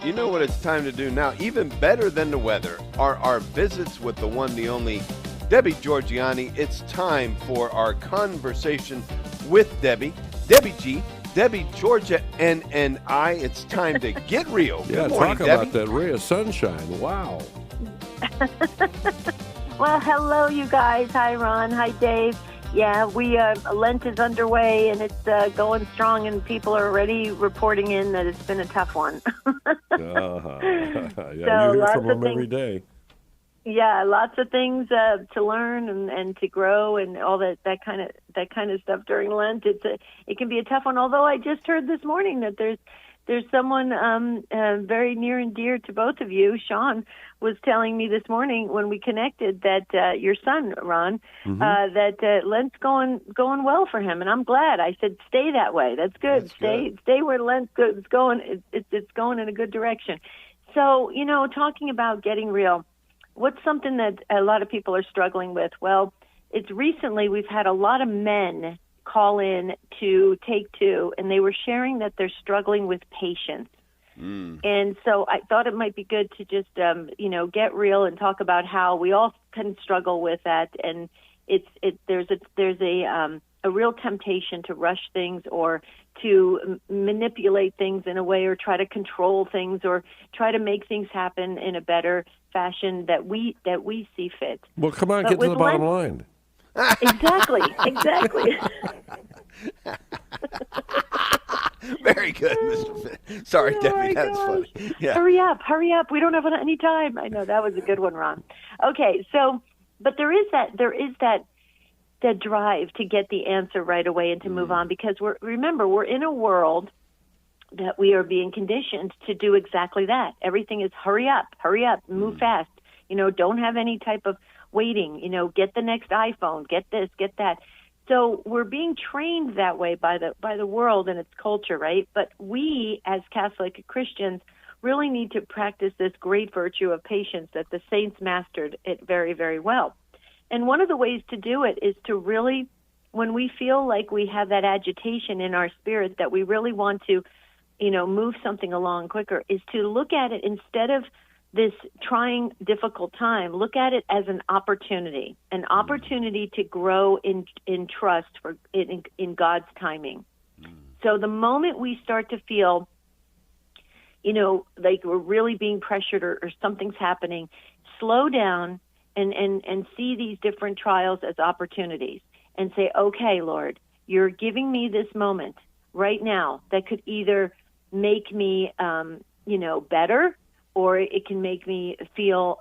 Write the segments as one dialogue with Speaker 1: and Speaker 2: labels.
Speaker 1: You know what it's time to do now? Even better than the weather are our visits with the one, the only, Debbie Georgianni. It's time for our conversation with Debbie. Debbie G, Debbie, Georgia, and I. It's time to get real.
Speaker 2: Yeah,
Speaker 1: Good morning,
Speaker 2: talk
Speaker 1: Debbie.
Speaker 2: about that ray of sunshine. Wow.
Speaker 3: Well, hello, you guys. Hi, Ron. Hi, Dave. Yeah, Lent is underway, and it's going strong, and people are already reporting in that it's been a tough one.
Speaker 2: Yeah,
Speaker 3: So
Speaker 2: you hear
Speaker 3: lots
Speaker 2: from
Speaker 3: of
Speaker 2: them every
Speaker 3: things.
Speaker 2: day.
Speaker 3: Yeah, lots of things to learn and to grow and all that kind of stuff during Lent. It can be a tough one. Although I just heard this morning that there's someone very near and dear to both of you. Sean was telling me this morning when we connected that your son Ron, that Lent's going well for him, and I'm glad. I said stay that way. That's good. Stay where Lent's going. It's going in a good direction. So talking about getting real. What's something that a lot of people are struggling with? Well, it's recently we've had a lot of men call in to Take Two, and they were sharing that they're struggling with patience. And so I thought it might be good to just, get real and talk about how we all can struggle with that. And there's a real temptation to rush things or to manipulate things in a way or try to control things or try to make things happen in a better fashion that we see fit.
Speaker 2: Well, come on,
Speaker 3: But
Speaker 2: get to the
Speaker 3: with
Speaker 2: bottom
Speaker 3: Lent-
Speaker 2: line.
Speaker 3: Exactly.
Speaker 1: Very good, Mr. Finn. Sorry,
Speaker 3: Oh,
Speaker 1: Debbie,
Speaker 3: my
Speaker 1: that's
Speaker 3: gosh.
Speaker 1: funny. Yeah.
Speaker 3: Hurry up. We don't have any time. I know that was a good one, Ron. Okay, so, but there is that drive to get the answer right away and to move on because we're in a world that we are being conditioned to do exactly that. Everything is hurry up, move fast. Don't have any type of waiting. Get the next iPhone, get this, get that. So we're being trained that way by the world and its culture, right? But we, as Catholic Christians, really need to practice this great virtue of patience that the saints mastered it very, very well. And one of the ways to do it is to really, when we feel like we have that agitation in our spirit that we really want to, move something along quicker, is to look at it instead of this trying difficult time, look at it as an opportunity to grow in trust in God's timing. So the moment we start to feel, like we're really being pressured or something's happening, slow down and see these different trials as opportunities and say, okay, Lord, you're giving me this moment right now that could either make me, better, or it can make me feel,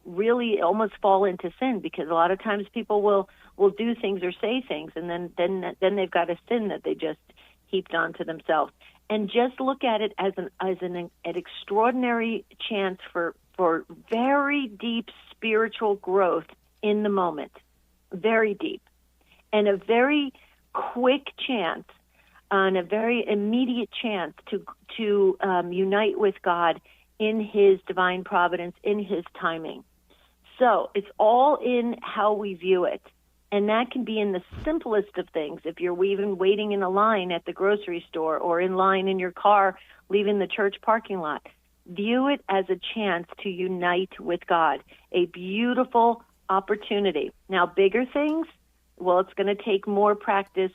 Speaker 3: really almost fall into sin, because a lot of times people will do things or say things, and then they've got a sin that they just heaped onto themselves. And just look at it as an extraordinary chance for very deep spiritual growth in the moment, very deep, and a very quick chance, and a very immediate chance to unite with God in His divine providence, in His timing. So it's all in how we view it. And that can be in the simplest of things. If you're even waiting in a line at the grocery store or in line in your car leaving the church parking lot, view it as a chance to unite with God, a beautiful opportunity. Now, bigger things, well, it's going to take more practice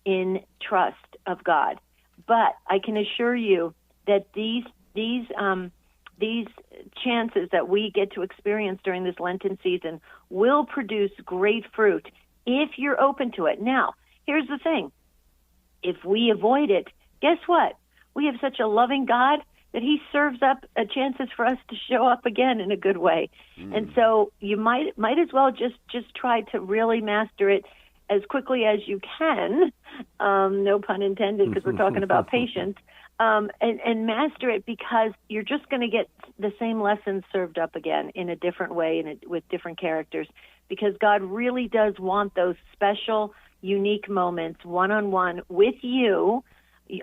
Speaker 3: in trust of God. But I can assure you that these chances that we get to experience during this Lenten season will produce great fruit if you're open to it. Now, here's the thing. If we avoid it, guess what? We have such a loving God that He serves up chances for us to show up again in a good way. And so you might as well just try to really master it as quickly as you can, no pun intended, because we're talking about patience, and master it, because you're just going to get the same lessons served up again in a different way and with different characters, because God really does want those special, unique moments one-on-one with you,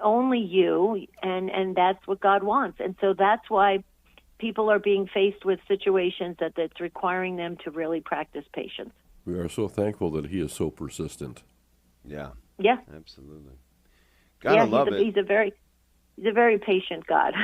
Speaker 3: only you, and that's what God wants. And so that's why people are being faced with situations that's requiring them to really practice patience.
Speaker 2: We are so thankful that He is so persistent.
Speaker 1: Yeah.
Speaker 3: Yeah.
Speaker 1: Absolutely. Gotta love it.
Speaker 3: He's a very He's a very patient God.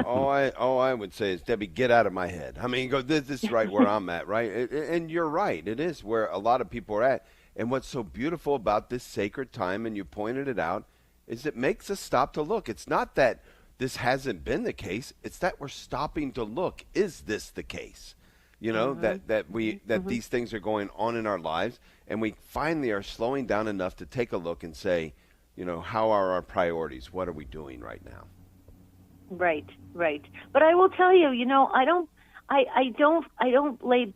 Speaker 1: All I would say is, Debbie, get out of my head. I mean, this is right where I'm at, right? And you're right. It is where a lot of people are at. And what's so beautiful about this sacred time, and you pointed it out, is it makes us stop to look. It's not that this hasn't been the case. It's that we're stopping to look. Is this the case? You know, that these things are going on in our lives, and we finally are slowing down enough to take a look and say, you know, how are our priorities? What are we doing right now?
Speaker 3: Right. But I will tell you, you know, I don't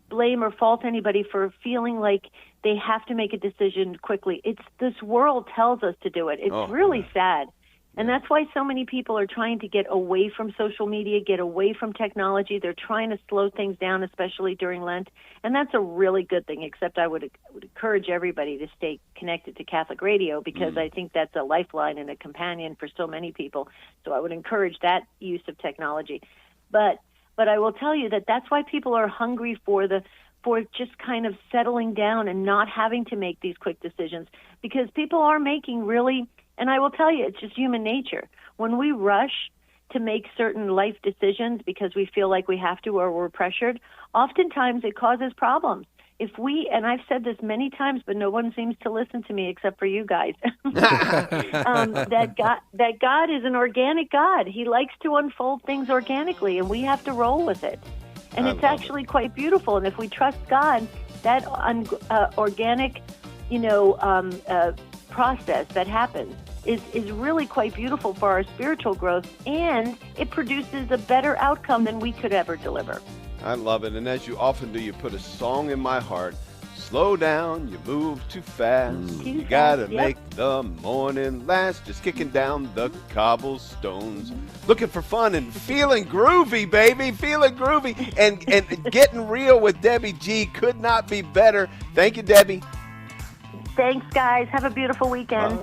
Speaker 3: blame or fault anybody for feeling like they have to make a decision quickly. It's this world tells us to do it. It's really sad. And that's why so many people are trying to get away from social media, get away from technology. They're trying to slow things down, especially during Lent. And that's a really good thing, except I would encourage everybody to stay connected to Catholic radio, because I think that's a lifeline and a companion for so many people. So I would encourage that use of technology. But I will tell you that that's why people are hungry for just kind of settling down and not having to make these quick decisions, because people are making really, and I will tell you, it's just human nature. When we rush to make certain life decisions because we feel like we have to or we're pressured, oftentimes it causes problems. If we, and I've said this many times, but no one seems to listen to me except for you guys, that God is an organic God. He likes to unfold things organically, and we have to roll with it. And it's actually quite beautiful. And if we trust God, that organic, process that happens is really quite beautiful for our spiritual growth, and it produces a better outcome than we could ever deliver.
Speaker 1: I love it. And as you often do, you put a song in my heart. Slow down, you move too fast. You gotta make the morning last. Just kicking down the cobblestones. Looking for fun and feeling groovy, baby. Feeling groovy. And getting real with Debbie G could not be better. Thank you, Debbie.
Speaker 3: Thanks, guys. Have a beautiful weekend.